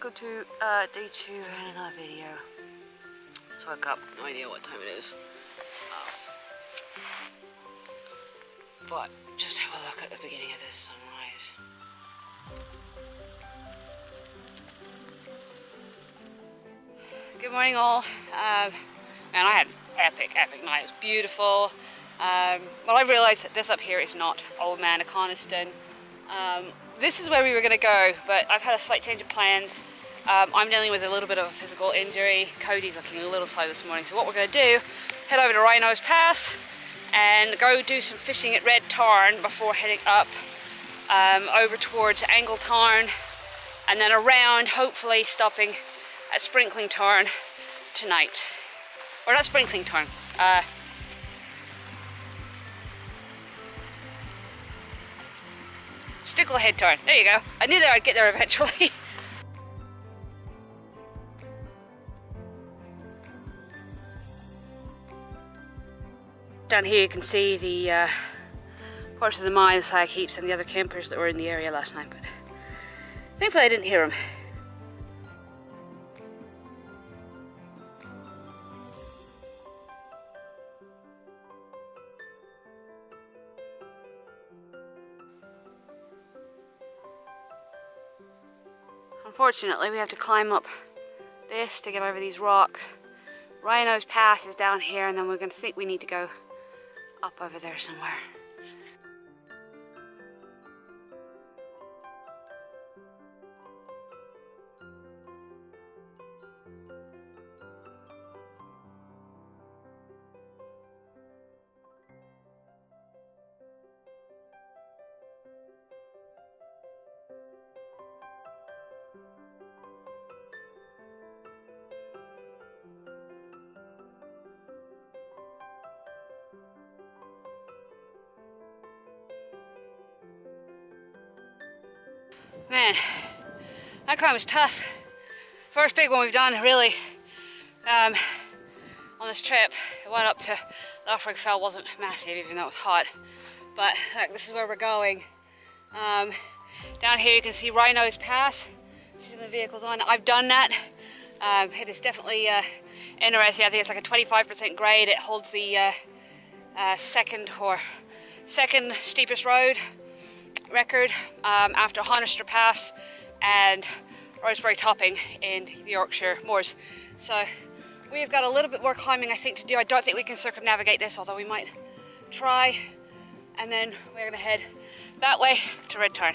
welcome to day 2 and another video. Just woke up, no idea what time it is. But just have a look at the beginning of this sunrise. Good morning all. Man, I had an epic night. It was beautiful. Well, I realised that this up here is not Old Man of Coniston. This is where we were going to go, but I've had a slight change of plans. I'm dealing with a little bit of a physical injury. Cody's looking a little slow this morning, so what we're going to do, head over to Rhino's Pass and go do some fishing at Red Tarn before heading up over towards Angle Tarn, and then around, hopefully stopping at Sprinkling Tarn tonight. Or not Sprinkling Tarn. Sticklehead Tarn. There you go. I knew that I'd get there eventually. Down here you can see the horses of mine, the Slag Heaps, and the other campers that were in the area last night, but thankfully I didn't hear them. Unfortunately, we have to climb up this to get over these rocks. Rhino's Pass is down here, and then we're going to think we need to go up over there somewhere. Man, that climb was tough. First big one we've done, really, on this trip. The one up to Loughrigg Fell wasn't massive, even though it was hot. But look, this is where we're going. Down here you can see Rhino's Pass. See some of the vehicles on. I've done that. It is definitely interesting. I think it's like a 25% grade. It holds the second steepest road record after Honister Pass and Rosebery Topping in the Yorkshire Moors. So we've got a little bit more climbing, I think, to do. I don't think we can circumnavigate this, although we might try. And then we're going to head that way to Red Tarn.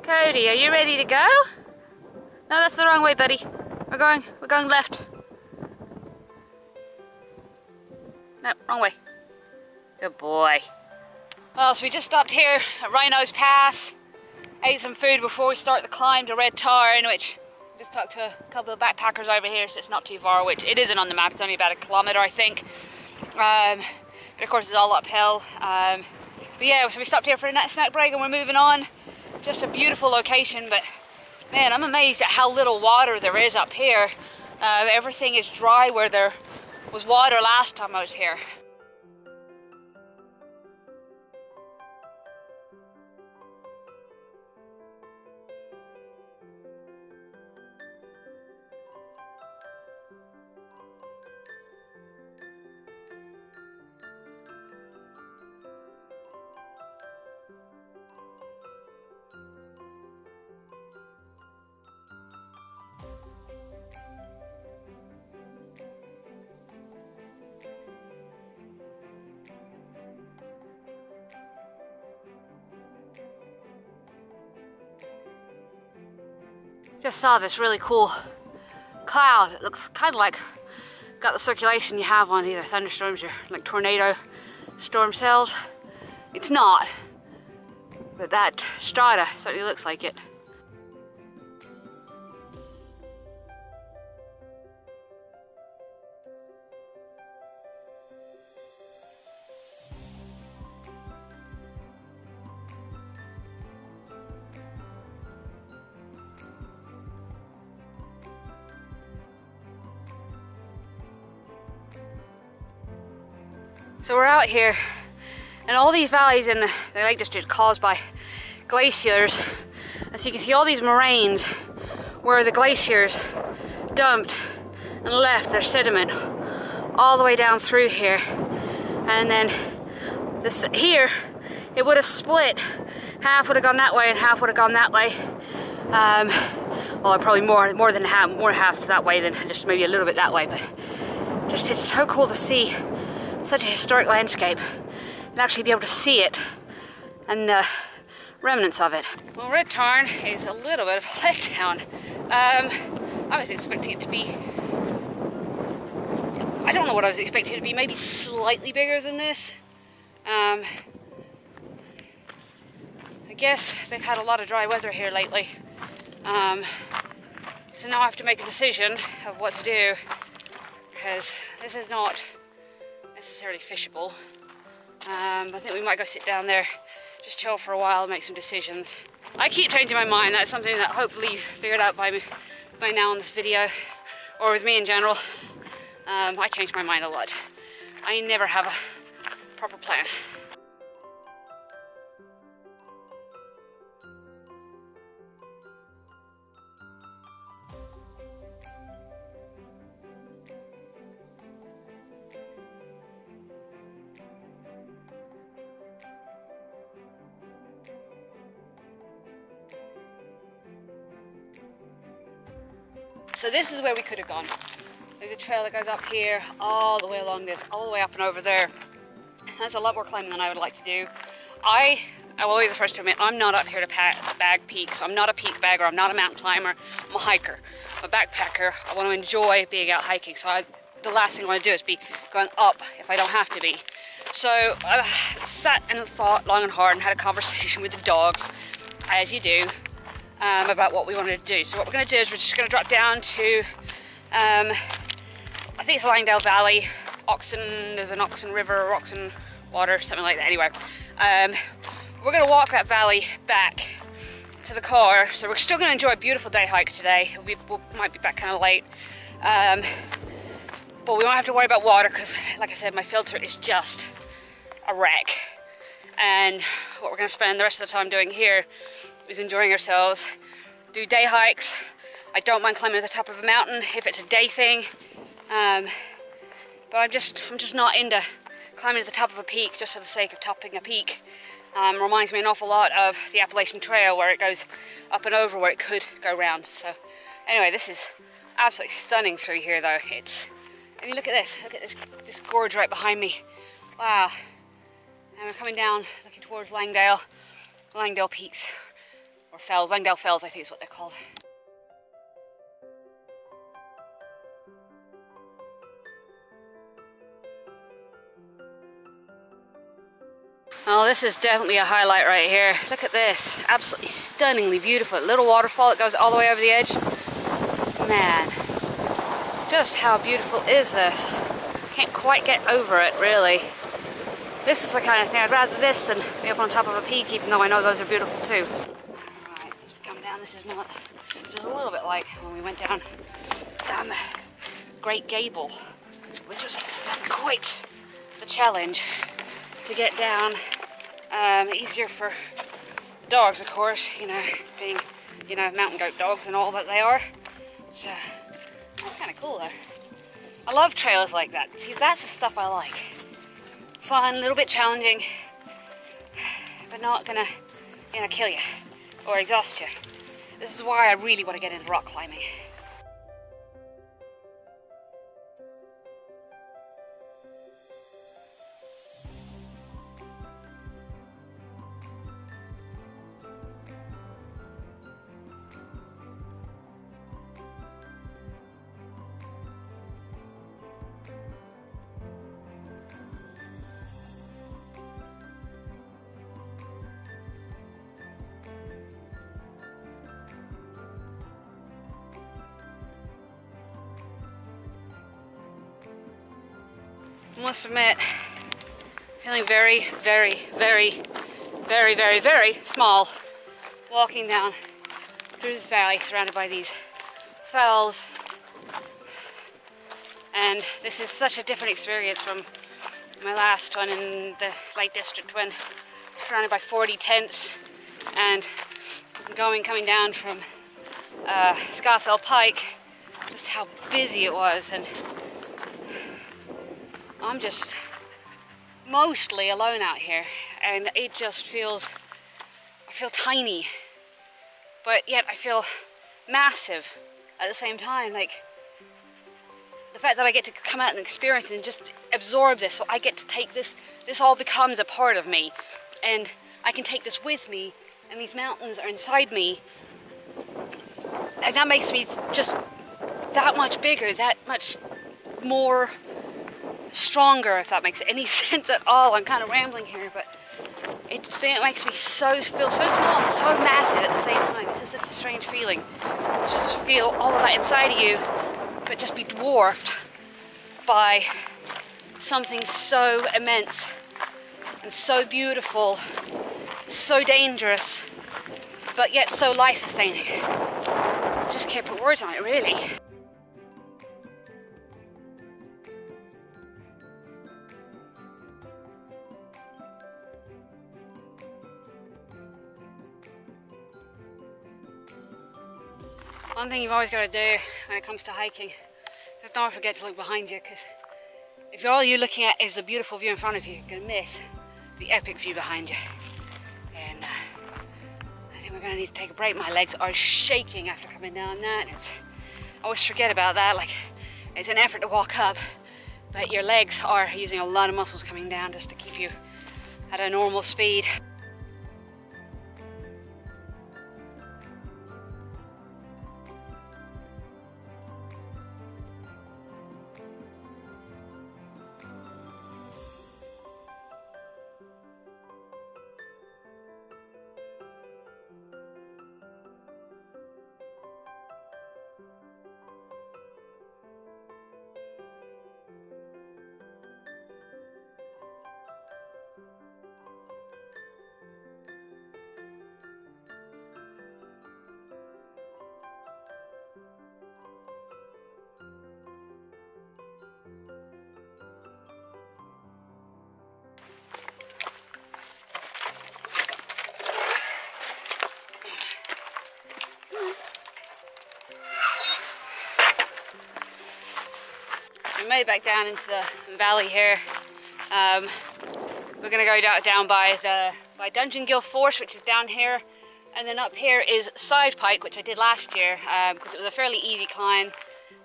Cody, are you ready to go? No, that's the wrong way, buddy. We're going left. No, wrong way. Good boy. Well, so we just stopped here at Rhino's Pass, ate some food before we start the climb to Red Tarn, which just talked to a couple of backpackers over here, so it's not too far, which it isn't on the map. It's only about a kilometre, I think. But of course it's all uphill. But yeah, so we stopped here for a snack break and we're moving on. Just a beautiful location, but man, I'm amazed at how little water there is up here. Everything is dry where there was water last time I was here. Just saw this really cool cloud. It looks kind of like got the circulation you have on either thunderstorms or like tornado storm cells. It's not, but that strata certainly looks like it. So we're out here, and all these valleys in the Lake District caused by glaciers. As you can see, all these moraines where the glaciers dumped and left their sediment all the way down through here. And then this here, it would have split. Half would have gone that way and half would have gone that way. Well, probably more than half that way than just maybe a little bit that way. But just, it's so cool to see such a historic landscape and actually be able to see it and the remnants of it. Well, Red Tarn is a little bit of a letdown. I was expecting it to be, I don't know what I was expecting it to be, maybe slightly bigger than this. I guess they've had a lot of dry weather here lately. So now I have to make a decision of what to do, because this is not necessarily fishable. I think we might go sit down there, just chill for a while, make some decisions. I keep changing my mind. That's something that hopefully you've figured out by now in this video, or with me in general. I change my mind a lot. I never have a proper plan. So this is where we could have gone. There's a trail that goes up here, all the way along this, all the way up and over there. That's a lot more climbing than I would like to do. I will be the first to admit, I'm not up here to bag peaks. I'm not a peak bagger, I'm not a mountain climber, I'm a hiker. I'm a backpacker. I want to enjoy being out hiking, so the last thing I want to do is be going up if I don't have to be. So I sat and thought long and hard and had a conversation with the dogs, as you do, about what we wanted to do. So what we're going to do is we're just going to drop down to, I think it's Langdale Valley, there's an Oxen River or Oxen Water, something like that. Anyway, we're going to walk that valley back to the car. So we're still going to enjoy a beautiful day hike today. We might be back kind of late, but we won't have to worry about water because, like I said, my filter is just a wreck. And what we're going to spend the rest of the time doing here is enjoying ourselves, do day hikes. I don't mind climbing to the top of a mountain if it's a day thing, but I'm just not into climbing to the top of a peak just for the sake of topping a peak. Reminds me an awful lot of the Appalachian Trail, where it goes up and over where it could go round. So anyway, this is absolutely stunning through here though. I mean, look at this gorge right behind me. Wow. And we're coming down looking towards Langdale Peaks. Or Fells, Langdale Fells I think is what they're called. Oh, this is definitely a highlight right here. Look at this, absolutely stunningly beautiful. Little waterfall that goes all the way over the edge. Man, just how beautiful is this? Can't quite get over it, really. This is the kind of thing, I'd rather this than be up on top of a peak, even though I know those are beautiful too. This is a little bit like when we went down Great Gable, which was quite the challenge to get down. Easier for the dogs, of course, being, mountain goat dogs and all that they are. So that's kind of cool though. I love trails like that. See, that's the stuff I like. Fun, a little bit challenging, but not gonna, kill you or exhaust you. This is why I really want to get into rock climbing. I must admit, feeling very, very, very, very, very, very small walking down through this valley surrounded by these fells. And this is such a different experience from my last one in the Lake District when surrounded by 40 tents and coming down from Scafell Pike, just how busy it was. And I'm just mostly alone out here, and it just feels, I feel tiny, but yet I feel massive at the same time. Like, the fact that I get to come out and experience and just absorb this, so I get to take this all becomes a part of me, and I can take this with me, and these mountains are inside me, and that makes me just that much bigger, that much more stronger, if that makes any sense at all. I'm kind of rambling here, but it makes me feel so small, so massive at the same time. It's just such a strange feeling. Just feel all of that inside of you, but just be dwarfed by something so immense and so beautiful, so dangerous, but yet so life-sustaining. Just can't put words on it, really. One thing you've always got to do when it comes to hiking is don't forget to look behind you, because if all you're looking at is the beautiful view in front of you, you're going to miss the epic view behind you. And I think we're going to need to take a break. My legs are shaking after coming down that. I always forget about that. Like, it's an effort to walk up, but your legs are using a lot of muscles coming down just to keep you at a normal speed. We made it back down into the valley here. We're gonna go down by Dungeon Gill Force, which is down here, and then up here is Side Pike, which I did last year because it was a fairly easy climb.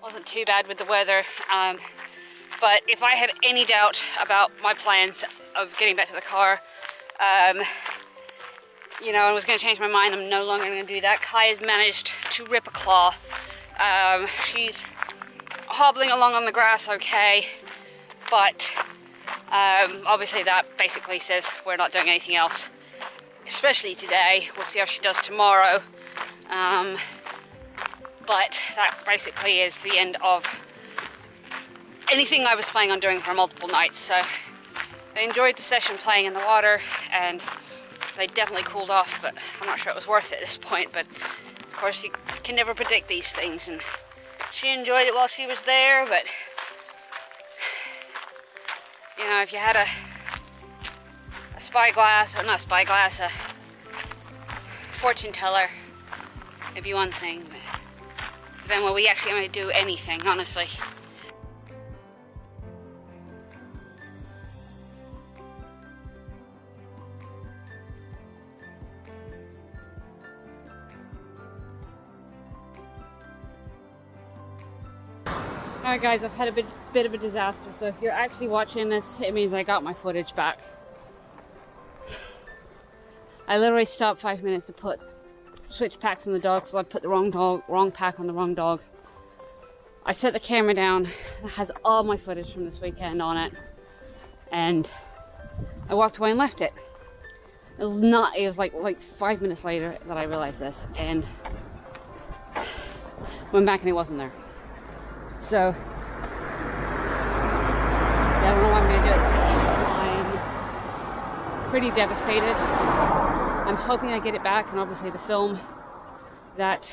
Wasn't too bad with the weather, but if I had any doubt about my plans of getting back to the car, you know, I was going to change my mind. I'm no longer going to do that. Kai has managed to rip a claw. She's hobbling along on the grass okay, but obviously that basically says we're not doing anything else, especially today. We'll see how she does tomorrow, but that basically is the end of anything I was planning on doing for multiple nights. So I enjoyed the session playing in the water, and they definitely cooled off, but I'm not sure it was worth it at this point. But of course you can never predict these things, and she enjoyed it while she was there. But you know, if you had a spyglass, or not spyglass, a fortune teller, it'd be one thing, but then were we actually going to do anything, honestly? Alright guys, I've had a bit of a disaster, so if you're actually watching this, it means I got my footage back. I literally stopped 5 minutes to switch packs on the dog, so I put the wrong pack on the wrong dog. I set the camera down, it has all my footage from this weekend on it, and I walked away and left it. It was like 5 minutes later that I realized this, and went back and it wasn't there. So, I don't know why I'm going to do it. I'm pretty devastated. I'm hoping I get it back, and obviously the film that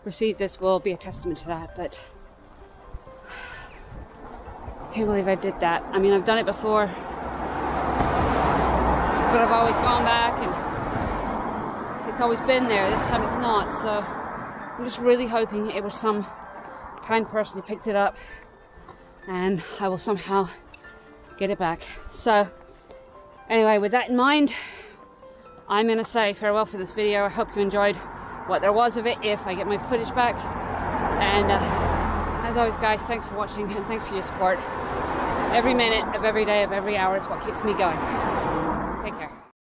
precedes this will be a testament to that, but I can't believe I did that. I mean, I've done it before, but I've always gone back and it's always been there. This time it's not, so I'm just really hoping it was some kind person who picked it up and I will somehow get it back. So anyway, with that in mind, I'm going to say farewell for this video. I hope you enjoyed what there was of it, if I get my footage back. And as always guys, thanks for watching and thanks for your support. Every minute of every day of every hour is what keeps me going.